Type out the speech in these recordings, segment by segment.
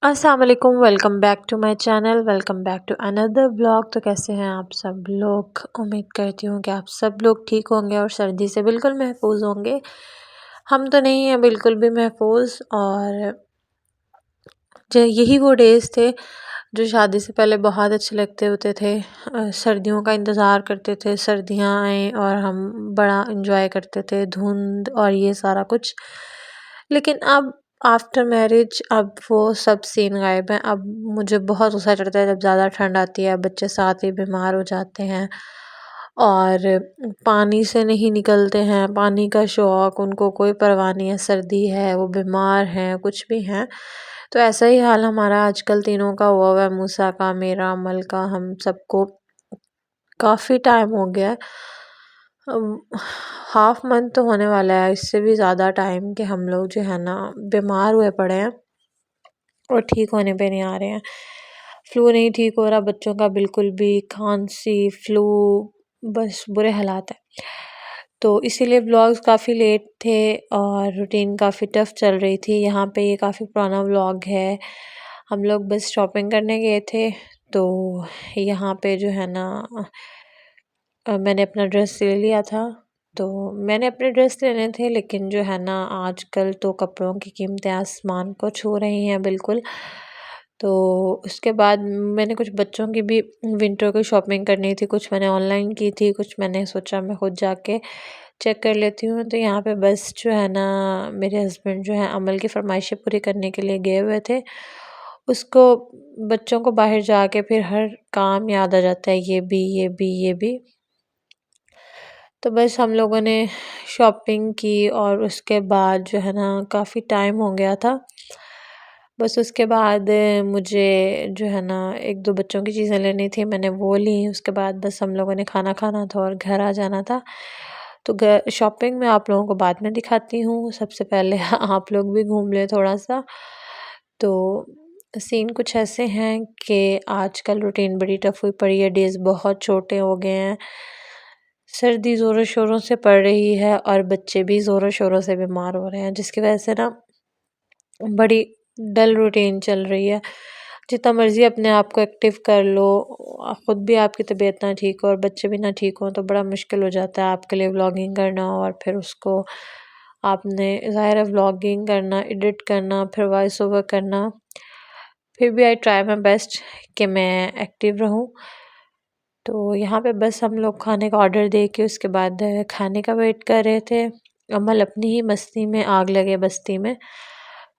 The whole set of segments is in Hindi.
अस्सलाम वालेकुम, welcome back to my channel, welcome back to another blog. तो कैसे हैं आप सब लोग? उम्मीद करती हूँ कि आप सब लोग ठीक होंगे और सर्दी से बिल्कुल महफूज होंगे। हम तो नहीं हैं बिल्कुल भी महफूज। और यही वो डेज़ थे जो शादी से पहले बहुत अच्छे लगते होते थे। सर्दियों का इंतज़ार करते थे, सर्दियाँ आएँ और हम बड़ा इंजॉय करते थे, धुंध और ये सारा कुछ। लेकिन अब आफ्टर मैरिज अब वो सब सीन गायब हैं। अब मुझे बहुत गुस्सा चढ़ता है जब ज़्यादा ठंड आती है, बच्चे साथ ही बीमार हो जाते हैं और पानी से नहीं निकलते हैं, पानी का शौक़ उनको कोई परवाह नहीं है, सर्दी है, वो बीमार हैं, कुछ भी हैं। तो ऐसा ही हाल हमारा आजकल तीनों का हुआ है, मूसा का, मेरा, अमल का। हम सबको काफ़ी टाइम हो गया है, हाफ मंथ तो होने वाला है, इससे भी ज़्यादा टाइम कि हम लोग जो है ना बीमार हुए पड़े हैं और ठीक होने पे नहीं आ रहे हैं। फ्लू नहीं ठीक हो रहा बच्चों का बिल्कुल भी, खांसी, फ्लू, बस बुरे हालात हैं। तो इसीलिए व्लॉग्स काफ़ी लेट थे और रूटीन काफ़ी टफ चल रही थी। यहाँ पे ये काफ़ी पुराना व्लॉग है। हम लोग बस शॉपिंग करने गए थे, तो यहाँ पे जो है ना मैंने अपना ड्रेस ले लिया था। तो मैंने अपने ड्रेस लेने थे, लेकिन जो है ना आजकल तो कपड़ों की कीमतें आसमान को छू रही हैं बिल्कुल। तो उसके बाद मैंने कुछ बच्चों की भी विंटर की शॉपिंग करनी थी, कुछ मैंने ऑनलाइन की थी, कुछ मैंने सोचा मैं खुद जाके चेक कर लेती हूँ। तो यहाँ पे बस जो है ना मेरे हस्बैंड जो है अमल की फ़रमाइशें पूरी करने के लिए गए हुए थे। उसको बच्चों को बाहर जाके फिर हर काम याद आ जाता है, ये भी, ये भी, ये भी। तो बस हम लोगों ने शॉपिंग की और उसके बाद जो है ना काफ़ी टाइम हो गया था। बस उसके बाद मुझे जो है ना 1-2 बच्चों की चीज़ें लेनी थी, मैंने वो ली। उसके बाद बस हम लोगों ने खाना खाना था और घर आ जाना था। तो शॉपिंग मैं आप लोगों को बाद में दिखाती हूँ, सबसे पहले आप लोग भी घूम लें थोड़ा-सा। तो सीन कुछ ऐसे हैं कि आजकल रूटीन बड़ी टफ हुई पड़ी है, डेज़ बहुत छोटे हो गए हैं। सर्दी ज़ोरों शोरों से पड़ रही है और बच्चे भी ज़ोरों शोरों से बीमार हो रहे हैं, जिसकी वजह से ना बड़ी डल रूटीन चल रही है। जितना मर्ज़ी अपने आप को एक्टिव कर लो, ख़ुद भी आपकी तबीयत ना ठीक हो और बच्चे भी ना ठीक हों तो बड़ा मुश्किल हो जाता है आपके लिए व्लॉगिंग करना। और फिर उसको आपने ज़ाहिर है व्लॉगिंग करना, एडिट करना, फिर वॉइस ओवर करना। फिर भी आई ट्राई माई बेस्ट कि मैं एक्टिव रहूँ। तो यहाँ पे बस हम लोग खाने का ऑर्डर दे के उसके बाद खाने का वेट कर रहे थे। अमल अपनी ही मस्ती में आग लगे बस्ती में।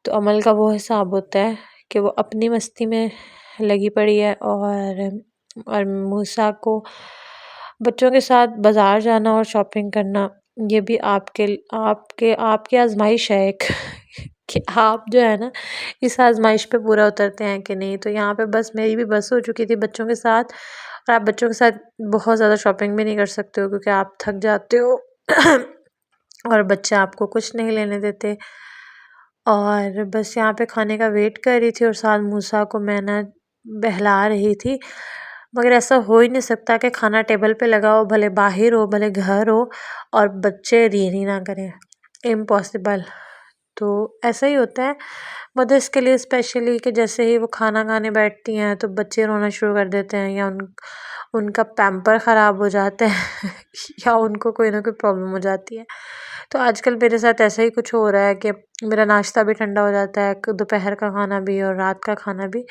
तो अमल का वो हिसाब होता है कि वो अपनी मस्ती में लगी पड़ी है और मूसा को बच्चों के साथ बाज़ार जाना और शॉपिंग करना, ये भी आपके आपके आपकी आज़माइश है एक कि आप जो है ना इस आज़माइश पे पूरा उतरते हैं कि नहीं। तो यहाँ पे बस मेरी भी बस हो चुकी थी बच्चों के साथ। और आप बच्चों के साथ बहुत ज़्यादा शॉपिंग भी नहीं कर सकते हो क्योंकि आप थक जाते हो और बच्चे आपको कुछ नहीं लेने देते। और बस यहाँ पे खाने का वेट कर रही थी और साथ मूसा को मैं ना बहला रही थी। मगर ऐसा हो ही नहीं सकता कि खाना टेबल पे लगा हो, भले बाहर हो, भले घर हो, और बच्चे रीढ़ ना करें। इम्पॉसिबल। तो ऐसा ही होता है मदर्स के लिए स्पेशली कि जैसे ही वो खाना खाने बैठती हैं तो बच्चे रोना शुरू कर देते हैं या उनका पैम्पर ख़राब हो जाता है या उनको कोई ना कोई प्रॉब्लम हो जाती है। तो आजकल मेरे साथ ऐसा ही कुछ हो रहा है कि मेरा नाश्ता भी ठंडा हो जाता है, दोपहर का खाना भी और रात का खाना भी।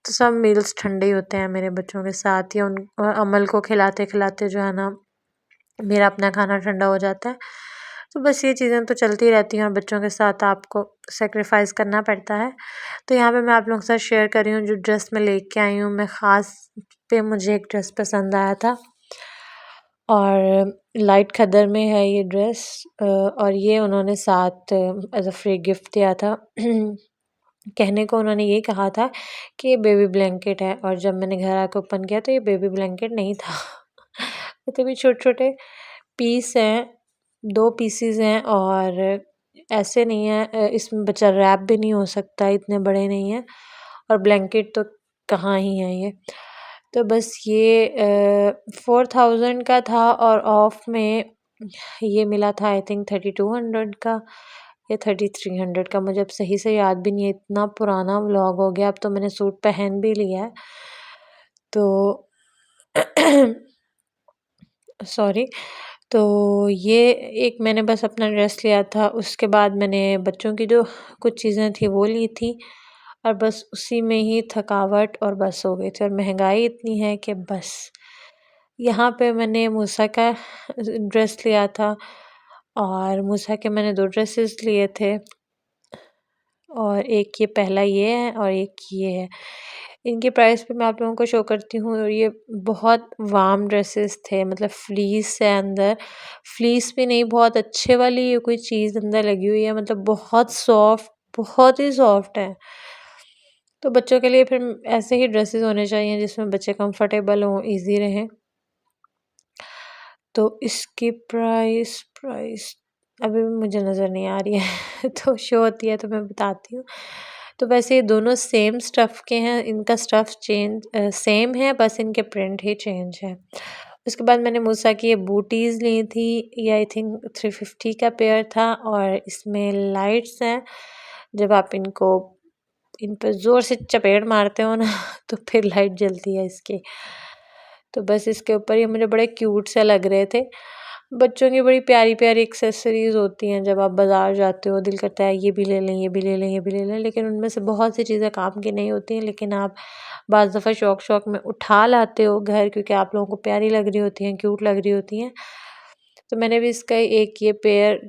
तो सब मील्स ठंडे ही होते हैं मेरे बच्चों के साथ, या उन अमल को खिलाते-खिलाते जो है ना मेरा अपना खाना ठंडा हो जाता है। तो बस ये चीज़ें तो चलती रहती हैं और बच्चों के साथ आपको सैक्रिफाइस करना पड़ता है। तो यहाँ पे मैं आप लोगों के साथ शेयर कर रही हूँ जो ड्रेस मैं लेके आई हूँ। मैं ख़ास पे मुझे एक ड्रेस पसंद आया था और लाइट खद्दर में है ये ड्रेस, और ये उन्होंने साथ एज़ अ फ्री गिफ्ट दिया था। कहने को उन्होंने ये कहा था कि ये बेबी ब्लैंकेट है, और जब मैंने घर आके ओपन किया तो ये बेबी ब्लैंकेट नहीं था। इतने भी छोटे-छोटे पीस हैं, 2 पीसेस हैं और ऐसे नहीं है, इसमें बच्चा रैप भी नहीं हो सकता, इतने बड़े नहीं हैं, और ब्लैंकेट तो कहाँ ही है ये। तो बस ये 4000 का था और ऑफ में ये मिला था आई थिंक 3200 का। ये 3300 का, मुझे अब सही से याद भी नहीं है, इतना पुराना व्लॉग हो गया। अब तो मैंने सूट पहन भी लिया है तो सॉरी। तो ये एक मैंने बस अपना ड्रेस लिया था, उसके बाद मैंने बच्चों की जो कुछ चीज़ें थी वो ली थी, और बस उसी में ही थकावट और बस हो गई थी। और महंगाई इतनी है कि बस। यहाँ पे मैंने मूसा का ड्रेस लिया था, और मूसा के मैंने 2 ड्रेसेस लिए थे, और एक ये पहला ये है और एक ये है। इनके प्राइस भी मैं आप लोगों को शो करती हूँ। और ये बहुत वार्म ड्रेसेस थे, मतलब फ्लीस है अंदर, फ्लीस भी नहीं, बहुत अच्छे वाली ये कोई चीज़ अंदर लगी हुई है, मतलब बहुत सॉफ्ट, बहुत ही सॉफ्ट है। तो बच्चों के लिए फिर ऐसे ही ड्रेसेस होने चाहिए जिसमें बच्चे कंफर्टेबल हों, ईज़ी रहें। तो इसकी प्राइस प्राइस अभी भी मुझे नज़र नहीं आ रही है तो शो होती है तो मैं बताती हूँ। तो वैसे ये दोनों सेम स्टफ़ के हैं, इनका स्टफ़ सेम है, बस इनके प्रिंट ही चेंज है। उसके बाद मैंने मूसा की ये बूटीज़ ली थी, ये आई थिंक 350 का पेयर था, और इसमें लाइट्स हैं। जब आप इनको इन पे ज़ोर से चपेट मारते हो ना तो फिर लाइट जलती है इसकी। तो बस इसके ऊपर ये मुझे बड़े क्यूट से लग रहे थे। बच्चों की बड़ी प्यारी-प्यारी एक्सेसरीज़ होती हैं, जब आप बाज़ार जाते हो दिल करता है ये भी ले लें, ये भी ले लें, ये भी ले लें, लेकिन उनमें से बहुत सी चीज़ें काम की नहीं होती हैं, लेकिन आप बाज़ दफ़ा शौक-शौक में उठा लाते हो घर, क्योंकि आप लोगों को प्यारी लग रही होती हैं, क्यूट लग रही होती हैं। तो मैंने भी इसका एक ये पेयर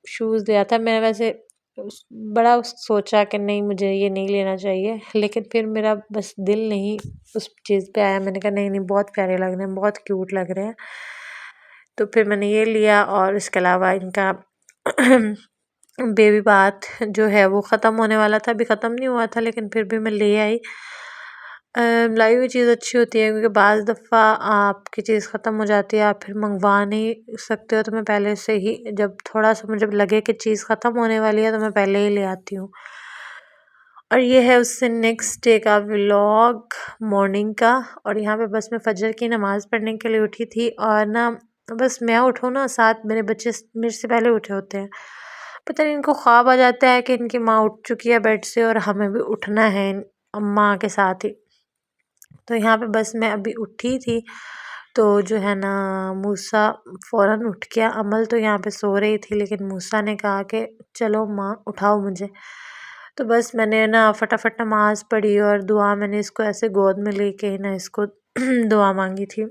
शूज़ लिया था। मैं वैसे बड़ा सोचा कि नहीं मुझे ये नहीं लेना चाहिए, लेकिन फिर मेरा बस दिल नहीं उस चीज़ पे आया। मैंने कहा नहीं नहीं, बहुत प्यारे लग रहे हैं, बहुत क्यूट लग रहे हैं। तो फिर मैंने ये लिया, और इसके अलावा इनका बेबी बाथ जो है वो ख़त्म होने वाला था, अभी ख़त्म नहीं हुआ था, लेकिन फिर भी मैं ले आई। लाई हुई चीज़ अच्छी होती है, क्योंकि बाज़ दफ़ा आपकी चीज़ ख़त्म हो जाती है, आप फिर मंगवा नहीं सकते हो। तो मैं पहले से ही, जब थोड़ा-सा मुझे लगे कि चीज़ ख़त्म होने वाली है, तो मैं पहले ही ले आती हूँ। और ये है उससे नेक्स्ट डे का व्लॉग मॉर्निंग का। और यहाँ पे बस मैं फ़जर की नमाज़ पढ़ने के लिए उठी थी, और ना बस मैं उठूँ ना, साथ मेरे बच्चे मेरे से पहले उठे होते हैं। पता नहीं इनको ख्वाब आ जाता है कि इनकी माँ उठ चुकी है बेड से और हमें भी उठना है अम्मा के साथ ही। तो यहाँ पे बस मैं अभी उठी थी, तो जो है ना मूसा फ़ौरन उठ गया। अमल तो यहाँ पे सो रही थी, लेकिन मूसा ने कहा कि चलो माँ उठाओ मुझे। तो बस मैंने ना फटाफट नमाज़ पढ़ी, और दुआ मैंने इसको ऐसे गोद में लेके ना इसको दुआ मांगी थी।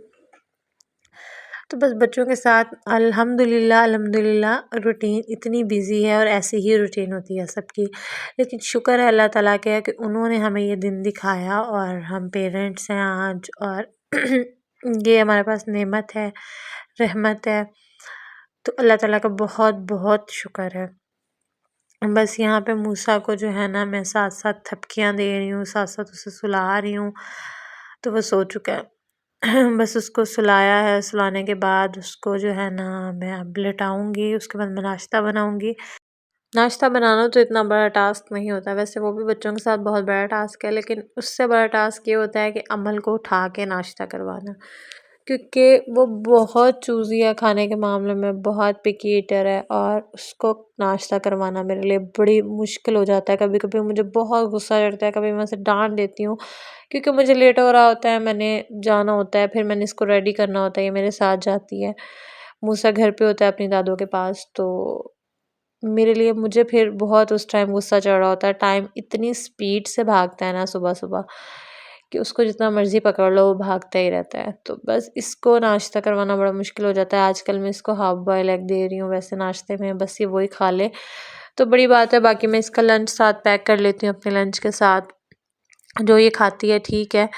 तो बस बच्चों के साथ अल्हम्दुलिल्लाह अल्हम्दुलिल्लाह रूटीन इतनी बिज़ी है, और ऐसी ही रूटीन होती है सबकी। लेकिन शुक्र है अल्लाह ताला का कि उन्होंने हमें ये दिन दिखाया, और हम पेरेंट्स हैं आज, और ये हमारे पास नेमत है, रहमत है। तो अल्लाह ताला का बहुत बहुत शुक्र है। बस यहाँ पे मूसा को जो है ना मैं साथ-साथ थपकियाँ दे रही हूँ, साथ-साथ उसे सुला रही हूँ, तो वो सो चुका है। बस उसको सुलाया है, सुलाने के बाद उसको जो है ना मैं अब लेटाऊँगी, उसके बाद मैं नाश्ता बनाऊँगी। नाश्ता बनाना तो इतना बड़ा टास्क नहीं होता, वैसे वो भी बच्चों के साथ बहुत बड़ा टास्क है, लेकिन उससे बड़ा टास्क ये होता है कि अमल को उठा के नाश्ता करवाना। क्योंकि वो बहुत चूज़ी है खाने के मामले में, बहुत पिकी ईटर है, और उसको नाश्ता करवाना मेरे लिए बड़ी मुश्किल हो जाता है। कभी-कभी मुझे बहुत गुस्सा चढ़ता है, कभी मैं उसे डाँट देती हूँ, क्योंकि मुझे लेट हो रहा होता है, मैंने जाना होता है, फिर मैंने इसको रेडी करना होता है, ये मेरे साथ जाती है। मूसा घर पे होता है अपनी दादों के पास, तो मेरे लिए मुझे फिर बहुत उस टाइम गुस्सा चढ़ रहा होता है। टाइम इतनी स्पीड से भागता है ना सुबह-सुबह, कि उसको जितना मर्ज़ी पकड़ लो वो भागता ही रहता है। तो बस इसको नाश्ता करवाना बड़ा मुश्किल हो जाता है। आजकल मैं इसको हाफ़ बॉयल एग दे रही हूँ वैसे नाश्ते में, बस ये वही खा ले तो बड़ी बात है। बाकी मैं इसका लंच साथ पैक कर लेती हूँ अपने लंच के साथ। जो ये खाती है ठीक है।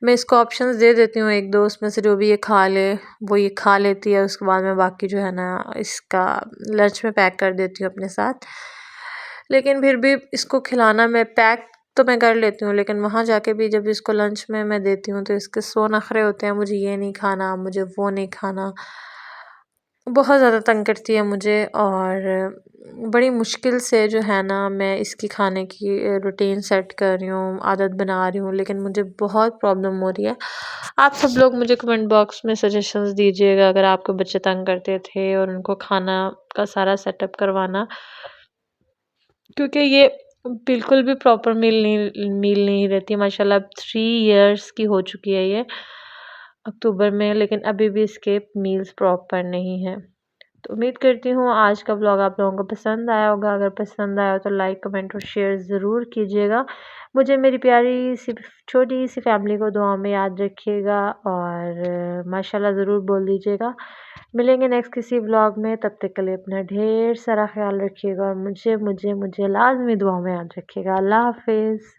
मैं इसको ऑप्शंस दे देती हूँ 1-2, उसमें से जो भी ये खा ले, वो ये खा लेती है। उसके बाद मैं बाकी जो है ना इसका लंच में पैक कर देती हूँ अपने साथ। लेकिन फिर भी इसको खिलाना, मैं पैक तो मैं कर लेती हूँ, लेकिन वहाँ जाके भी जब इसको लंच में मैं देती हूँ तो इसके 100 नखरे होते हैं, मुझे ये नहीं खाना, मुझे वो नहीं खाना। बहुत ज़्यादा तंग करती है मुझे, और बड़ी मुश्किल से जो है ना मैं इसकी खाने की रूटीन सेट कर रही हूँ, आदत बना रही हूँ, लेकिन मुझे बहुत प्रॉब्लम हो रही है। आप सब लोग मुझे कमेंट बॉक्स में सजेशंस दीजिएगा, अगर आपके बच्चे तंग करते थे और उनको खाना का सारा सेटअप करवाना क्योंकि ये बिल्कुल भी प्रॉपर मील नहीं रहती माशाल्लाह। अब 3 इयर्स की हो चुकी है ये अक्टूबर में, लेकिन अभी भी इसके मील्स प्रॉपर नहीं है। तो उम्मीद करती हूँ आज का ब्लॉग आप लोगों को पसंद आया होगा। अगर पसंद आया हो तो लाइक, कमेंट और शेयर ज़रूर कीजिएगा। मुझे मेरी प्यारी सी छोटी सी फैमिली को दुआ में याद रखिएगा और माशाल्लाह ज़रूर बोल दीजिएगा। मिलेंगे नेक्स्ट किसी ब्लॉग में, तब तक के लिए अपना ढेर सारा ख्याल रखिएगा और मुझे मुझे मुझे लाजमी दुआ में याद रखिएगा। अल्लाह हाफिज़।